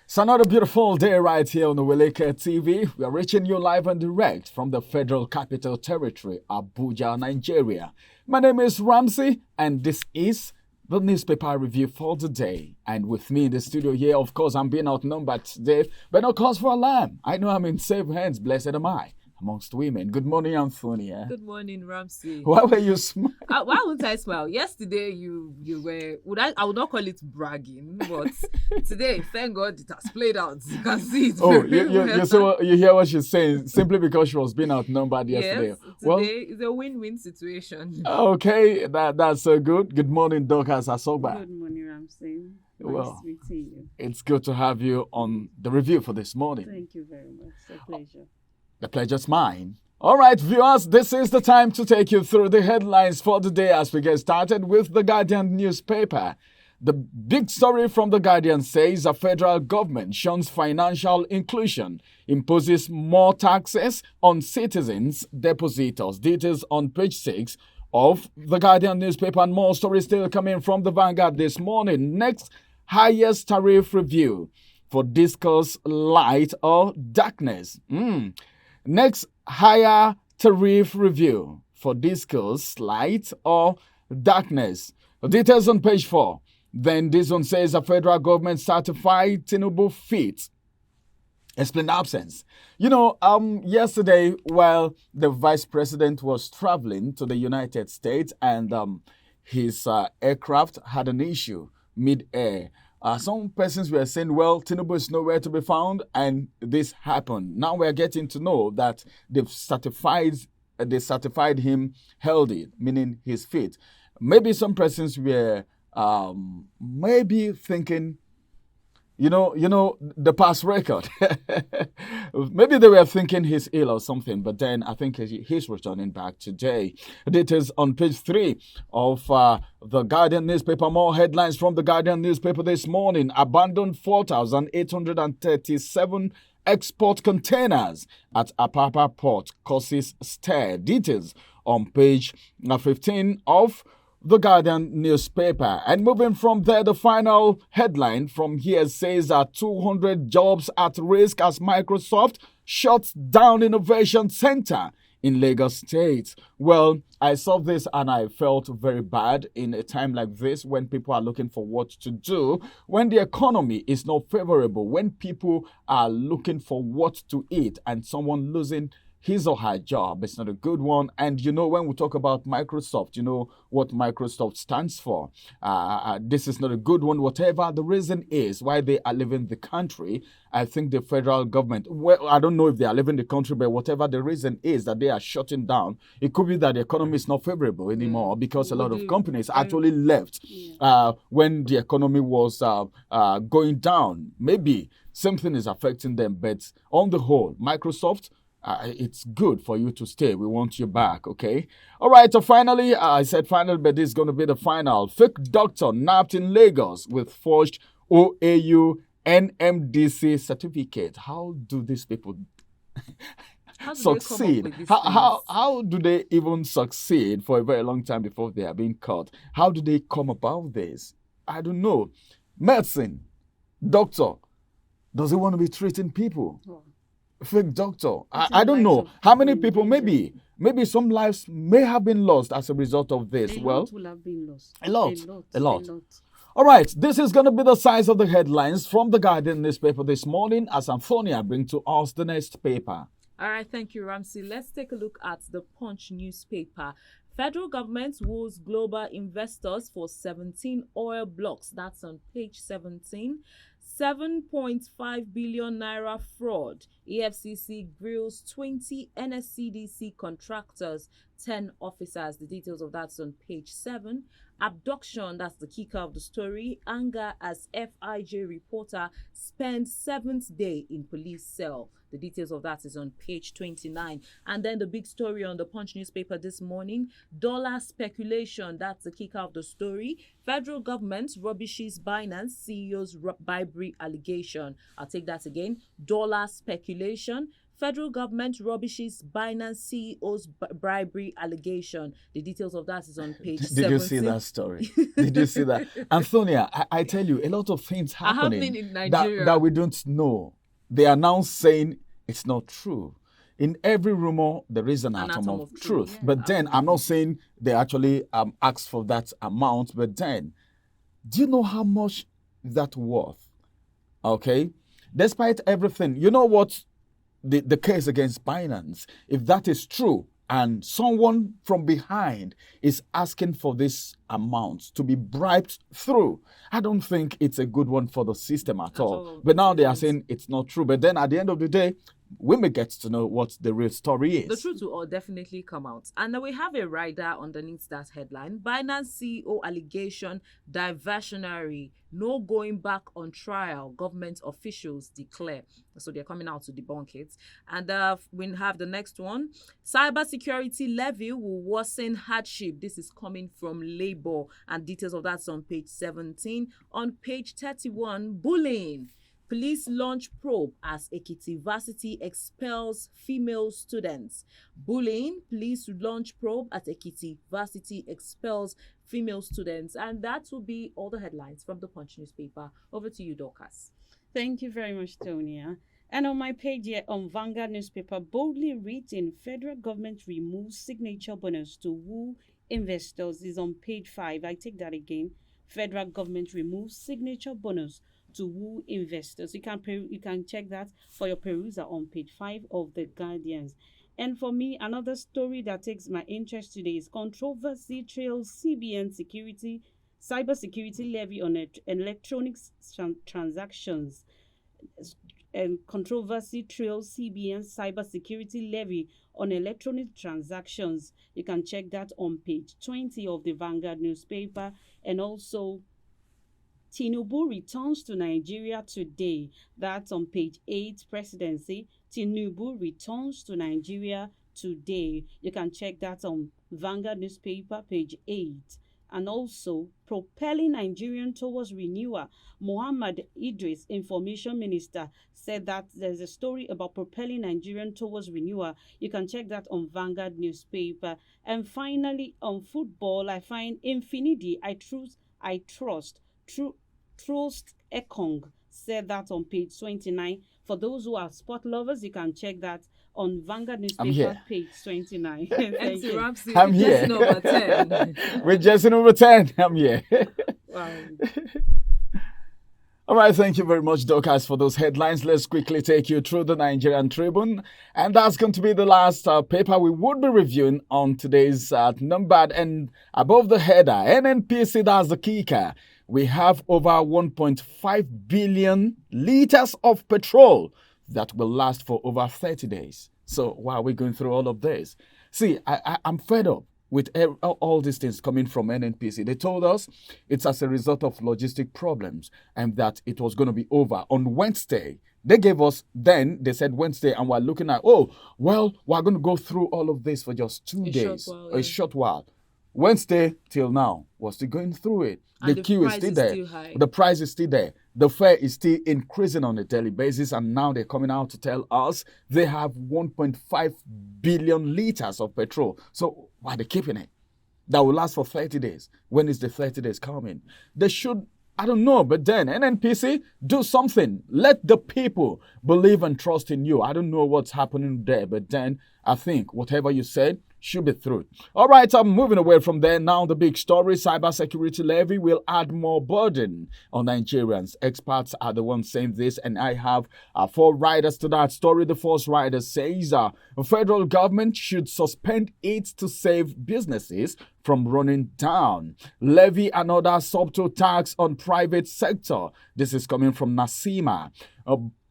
It's another beautiful day right here on Oweleketv. We are reaching you live and direct from the Federal Capital Territory, Abuja, Nigeria. My name is Ramsey, and this is the newspaper review for the day. And with me in the studio here, of course, I'm being outnumbered today, but no cause for alarm. I know I'm in safe hands, blessed am I, amongst women. Good morning, Antonia. Good morning, Ramsey. Why were you smiling? Why wouldn't I smile? Yesterday, you were. I would not call it bragging, but today, thank God, it has played out. You can see it. Oh, very well. you hear what she's saying simply because she was being outnumbered yesterday. Yes, today is a win-win situation. Okay, that's so good. Good morning, Dorcas Asoba. Good morning, Ramsey. Well, Nice meeting you. It's good to have you on the review for this morning. Thank you very much. It's a pleasure. The pleasure's mine. All right, viewers, this is the time to take you through the headlines for the day as we get started with the Guardian newspaper. The big story from the Guardian says the federal government shuns financial inclusion, imposes more taxes on citizens, depositors. Details on page 6 of the Guardian newspaper, and more stories still coming from the Vanguard this morning. Next, highest tariff review for discourse, light or darkness. Next, higher tariff review for discourse, light or darkness. Details on page 4. Then this one says the federal government certified Tinubu fit. Explain absence. Yesterday, while the vice president was traveling to the United States and his aircraft had an issue mid-air, some persons were saying, well, Tinubu is nowhere to be found, and this happened. Now we're getting to know that they certified him healthy, meaning he's fit. Maybe some persons were maybe thinking, the past record. Maybe they were thinking he's ill or something, but then I think he's returning back today. Details on page 3 of the Guardian newspaper. More headlines from the Guardian newspaper this morning. Abandoned 4,837 export containers at Apapa port causes stir. Details on page 15 of the Guardian newspaper. And moving from there, the final headline from here says that 200 jobs at risk as Microsoft shuts down innovation center in Lagos State. Well, I saw this and I felt very bad in a time like this when people are looking for what to do, when the economy is not favorable, when people are looking for what to eat and someone losing his or her job. It's not a good one. And when we talk about Microsoft, you know what Microsoft stands for. This is not a good one. Whatever the reason is why they are leaving the country, I think the federal government, well, I don't know if they are leaving the country, but whatever the reason is that they are shutting down, it could be that the economy is not favorable anymore because a lot of companies actually left when the economy was going down. Maybe something is affecting them, but on the whole, Microsoft, it's good for you to stay. We want you back, okay? All right, so finally, I said final, but this is going to be the final. Fake doctor nabbed in Lagos with forged OAU NMDC certificate. How do these people succeed? How do they even succeed for a very long time before they are being caught? How do they come about this? I don't know. Medicine, doctor, does he want to be treating people? Fake doctor. I don't know how many people. Maybe some lives may have been lost as a result of this. A lot will have been lost. A lot. All right, this is going to be the size of the headlines from the Guardian newspaper this morning as Antonia brings to us the next paper. All right, thank you, Ramsey. Let's take a look at the Punch newspaper. Federal government woos global investors for 17 oil blocks. That's on page 17. 7.5 billion naira fraud. EFCC grills 20 NSCDC contractors, 10 officers. The details of that's on page 7. Abduction, that's the kicker of the story. Anger as FIJ reporter spends 7th day in police cell. The details of that is on page 29. And then the big story on the Punch newspaper this morning, dollar speculation, that's the kicker of the story. Federal government rubbishes Binance CEO's bribery allegation. I'll take that again. Dollar speculation. Federal government rubbishes Binance CEO's bribery allegation. The details of that is on page 17. Did you see that story? Did you see that? Antonia, I tell you, a lot of things happening in Nigeria that we don't know. They are now saying it's not true. In every rumor, there is an atom of truth. Yeah, but then, I'm not saying they actually asked for that amount. But then, do you know how much that worth? Okay? Despite everything, you know what the case against Binance, if that is true, and someone from behind is asking for this amount to be bribed through, I don't think it's a good one for the system at all. But now they are saying it's not true. But then at the end of the day, we may get to know what the real story is. The truth will all definitely come out. And then we have a rider underneath that headline. Binance CEO allegation diversionary. No going back on trial. Government officials declare. So they're coming out to debunk it. And we have the next one. Cybersecurity levy will worsen hardship. This is coming from Labour. And details of that's on page 17. On page 31, bullying. Police launch probe as Ekiti Varsity expels female students. Bullying. Police launch probe at Ekiti Varsity expels female students. And that will be all the headlines from the Punch newspaper. Over to you, Dorcas. Thank you very much, Tonia. And on my page here on Vanguard newspaper, boldly written, federal government removes signature bonus to woo investors is on page 5. I take that again. Federal government removes signature bonus to woo investors. You can check that for your perusal on page 5 of the Guardians. And for me, another story that takes my interest today is controversy trails CBN cybersecurity levy on electronic transactions. And controversy trails CBN cybersecurity levy on electronic transactions. You can check that on page 20 of the Vanguard newspaper. And also, Tinubu returns to Nigeria today. That's on page 8, presidency. Tinubu returns to Nigeria today. You can check that on Vanguard newspaper, page 8. And also, propelling Nigerian towards renewal. Muhammad Idris, information minister, said that there's a story about propelling Nigerian towards renewal. You can check that on Vanguard newspaper. And finally, on football, I find Infinity, I trust. Trost Ekong said that on page 29. For those who are sport lovers, you can check that on Vanguard newspaper, page 29. Thank you. Ramsey, I'm here. Number 10. With Jesse number 10, I'm here. Wow. All right, thank you very much, Dorcas, for those headlines. Let's quickly take you through the Nigerian Tribune. And that's going to be the last paper we would be reviewing on today's Outnumbered. And above the header, NNPC, that's the kicker. We have over 1.5 billion liters of petrol that will last for over 30 days. So why are we going through all of this? See, I'm fed up with all these things coming from NNPC. They told us it's as a result of logistic problems and that it was going to be over on Wednesday. They gave us, then they said Wednesday, and we're looking at, we're going to go through all of this for just 2 days, a short while. Wednesday till now, we're still going through it. The queue is still there. The price is still there. The fare is still increasing on a daily basis. And now they're coming out to tell us they have 1.5 billion liters of petrol. So why are they keeping it? That will last for 30 days. When is the 30 days coming? They should, I don't know, but then NNPC, do something. Let the people believe and trust in you. I don't know what's happening there, but then I think whatever you said should be through. All right, I'm moving away from there. Now the big story, cybersecurity levy will add more burden on Nigerians. Experts are the ones saying this, and I have 4 riders to that story. The first rider says the federal government should suspend it to save businesses from running down. Levy another subtle tax on private sector. This is coming from Nasima.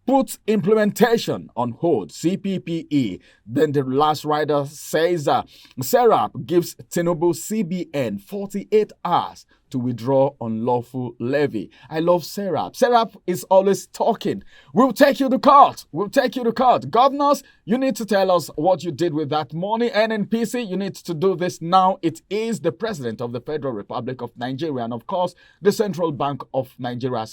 Put implementation on hold, CPPE. Then the last rider says Serap gives Tinubu CBN 48 hours to withdraw unlawful levy. I love Serap. Serap is always talking. We'll take you to court. We'll take you to court. Governors, you need to tell us what you did with that money. NNPC, you need to do this now. It is the President of the Federal Republic of Nigeria. And of course, the Central Bank of Nigeria,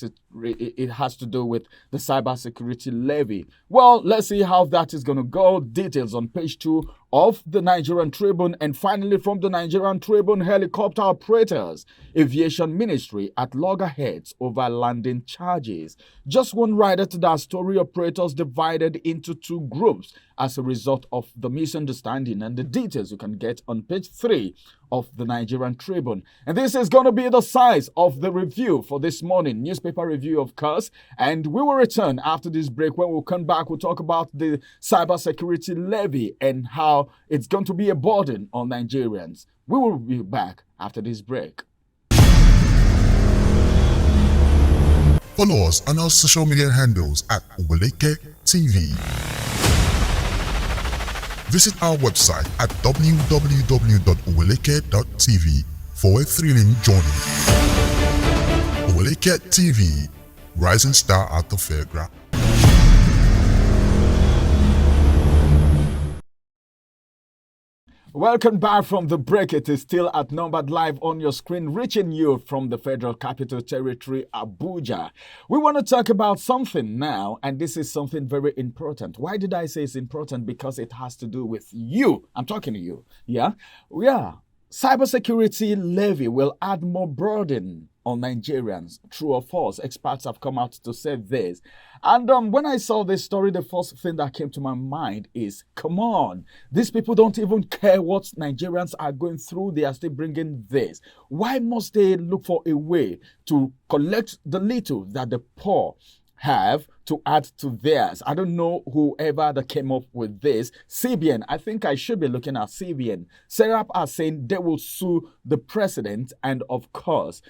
it has to do with the cybersecurity levy. Well, let's see how that is going to go. Details on page 2 of the Nigerian Tribune. And finally, from the Nigerian Tribune, helicopter operators, aviation ministry at loggerheads over landing charges. Just one rider to that story, operators divided into 2 groups as a result of the misunderstanding, and the details you can get on page 3 of the Nigerian Tribune. And this is going to be the size of the review for this morning, newspaper review, of course. And we will return after this break. When we come back, we'll talk about the cybersecurity levy and how it's going to be a burden on Nigerians. We will be back after this break. Follow us on our social media handles at Oweleketv. Visit our website at www.oweleketv for a thrilling journey. Oweleketv, rising star at the fairground. Welcome back from the break. It is still Outnumbered live on your screen, reaching you from the Federal Capital Territory, Abuja. We want to talk about something now, and this is something very important. Why did I say it's important? Because it has to do with you. I'm talking to you. Yeah? Cybersecurity levy will add more burden on Nigerians. True or false? Experts have come out to say this. And when I saw this story, the first thing that came to my mind is, come on, these people don't even care what Nigerians are going through. They are still bringing this. Why must they look for a way to collect the little that the poor have to add to theirs? I don't know whoever that came up with this. CBN, I think I should be looking at CBN. Serap are saying they will sue the president and, of course,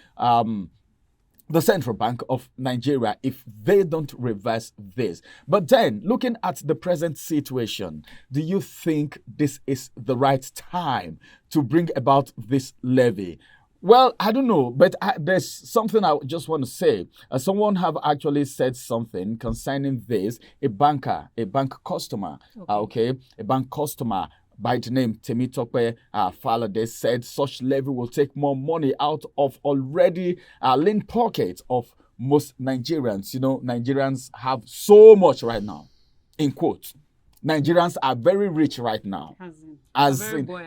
the Central Bank of Nigeria if they don't reverse this. But then, looking at the present situation, do you think this is the right time to bring about this levy? Well, I don't know, but there's something I just want to say. Someone have actually said something concerning this. A bank customer, a bank customer by the name Temitope Falade said such levy will take more money out of already lean pockets of most Nigerians. You know, Nigerians have so much right now, in quotes. Nigerians are very rich right now.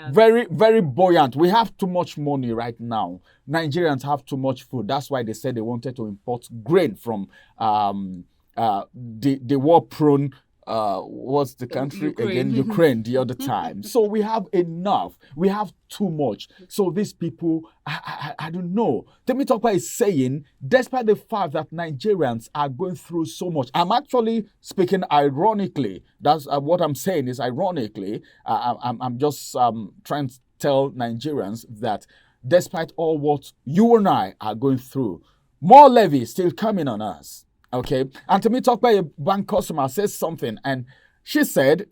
Very, very buoyant. We have too much money right now. Nigerians have too much food. That's why they said they wanted to import grain from the war-prone what's the country again? Ukraine the other time. So we have enough. We have too much. So these people, I don't know. Temitope is saying, despite the fact that Nigerians are going through so much, I'm actually speaking ironically. That's what I'm saying is ironically. I'm just trying to tell Nigerians that despite all what you and I are going through, more levy is still coming on us. Okay, and to me, talk by a bank customer says something, and he said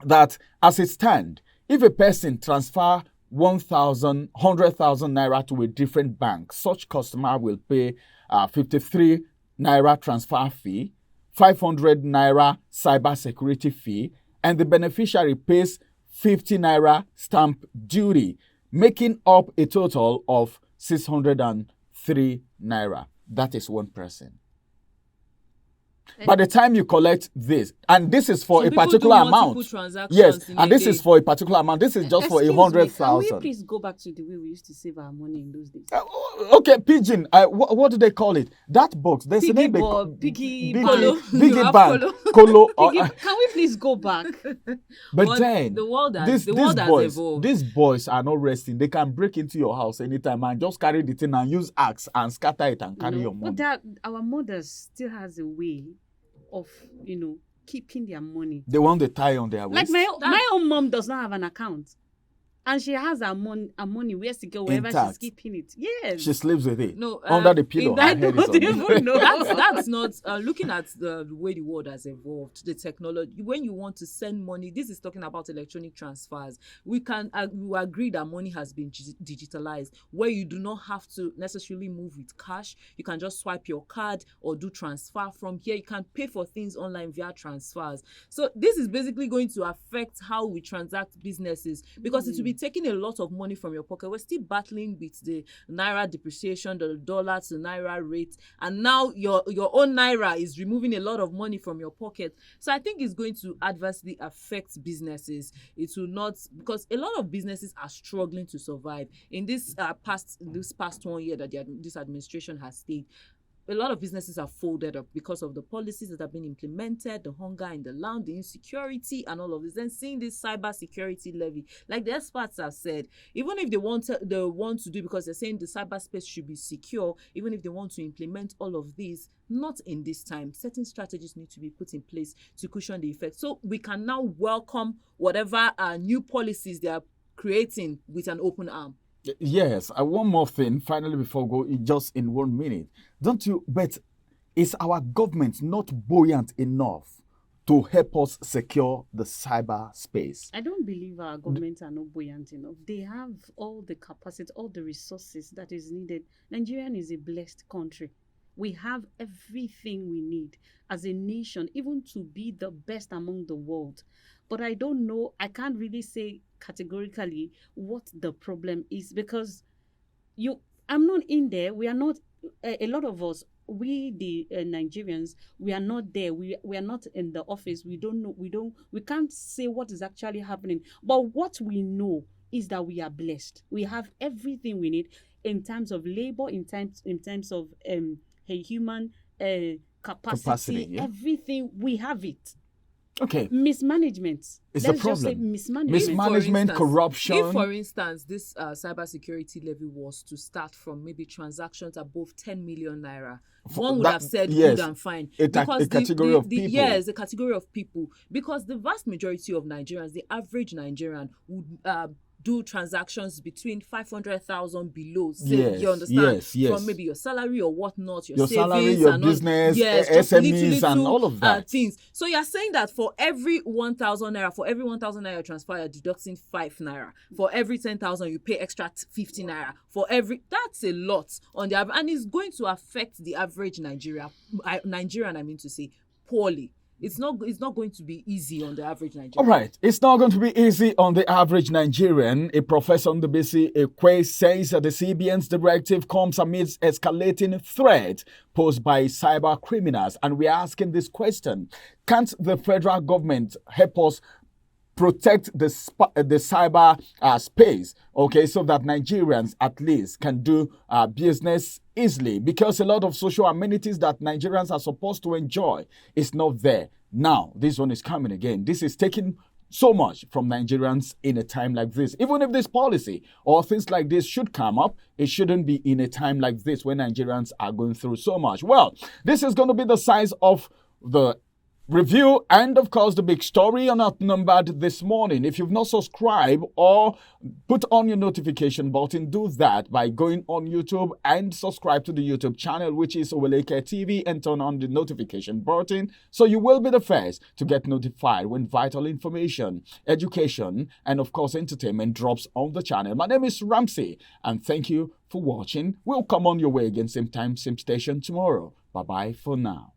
that as it stands, if a person transfer 100,000 naira to a different bank, such customer will pay 53 naira transfer fee, 500 naira cybersecurity fee, and the beneficiary pays 50 naira stamp duty, making up a total of 603 naira. That is one person. By the time you collect this, and this is for a particular amount. Yes, and this is for a particular amount. This is just for 100,000. Can we please go back to the way we used to save our money in those days? Okay, pigeon. What do they call it? That box. There's a name. Piggy bank. Colo. Can we please go back? But then the world has evolved. These boys are not resting. They can break into your house anytime and just carry the thing and use axe and scatter it and carry your money. But our mothers still has a way of, keeping their money. They want the tie on their waist. Like my own mom does not have an account. And she has her money where to go, wherever she's Intact. keeping it. Yes. She sleeps with it. No, Under the pillow. I Her head is don't on it. even know. That's not looking at the way the world has evolved, the technology. When you want to send money, this is talking about electronic transfers. We agree that money has been digitalized, where you do not have to necessarily move with cash. You can just swipe your card or do transfer from here. You can pay for things online via transfers. So this is basically going to affect how we transact businesses, because it will be taking a lot of money from your pocket. We're still battling with the naira depreciation, the dollar to naira rate, and now your own naira is removing a lot of money from your pocket. So I think it's going to adversely affect businesses. It will not, because a lot of businesses are struggling to survive in this past 1 year that this administration has stayed. A lot of businesses are folded up because of the policies that have been implemented, the hunger in the land, the insecurity, and all of this. Then seeing this cybersecurity levy, like the experts have said, even if they want to do, because they're saying the cyberspace should be secure, even if they want to implement all of these, not in this time. Certain strategies need to be put in place to cushion the effect. So we can now welcome whatever new policies they are creating with an open arm. Yes, one more thing, finally, before we go, just in 1 minute. Don't you, but is our government not buoyant enough to help us secure the cyberspace? I don't believe our governments are not buoyant enough. They have all the capacity, all the resources that is needed. Nigeria is a blessed country. We have everything we need as a nation, even to be the best among the world. But I don't know, I can't really say categorically what the problem is, because I'm not in there. We are not, a lot of us, we the Nigerians, we are not there. We are not in the office. We don't know. We can't say what is actually happening. But what we know is that we are blessed. We have everything we need in terms of labor, in terms of a human capacity, yeah. Everything, we have it. Okay. Mismanagement. It's Let's a problem. just say mismanagement. Mismanagement, corruption. If, for instance, this cybersecurity levy was to start from maybe transactions above 10 million naira, one would have said yes, good and fine. a category of people. Yes, a category of people. Because the vast majority of Nigerians, the average Nigerian, would do transactions between 500,000 below. Say, Yes, you understand? yes. From maybe your salary or whatnot, your savings, salary, your and business, just SMEs, and all of that. Things. So you're saying that for every 1,000 naira, for every 1,000 naira transfer, you're deducting 5 naira. For every 10,000, you pay extra 50 naira. That's a lot on the average, and it's going to affect the average Nigerian, I mean to say, poorly. It's not going to be easy on the average Nigerian. All right. It's not going to be easy on the average Nigerian. A professor on the BC Ekwe says that the CBN's directive comes amidst escalating threat posed by cyber criminals. And we are asking this question: can't the federal government help us protect the cyber space, okay, so that Nigerians at least can do business easily? Because a lot of social amenities that Nigerians are supposed to enjoy is not there. Now, this one is coming again. This is taking so much from Nigerians in a time like this. Even if this policy or things like this should come up, it shouldn't be in a time like this when Nigerians are going through so much. Well, this is going to be the size of the review and, of course, the big story on Outnumbered this morning. If you've not subscribed or put on your notification button, do that by going on YouTube and subscribe to the YouTube channel, which is Oweleketv, and turn on the notification button so you will be the first to get notified when vital information, education, and, of course, entertainment drops on the channel. My name is Ramsey, and thank you for watching. We'll come on your way again, same time, same station tomorrow. Bye-bye for now.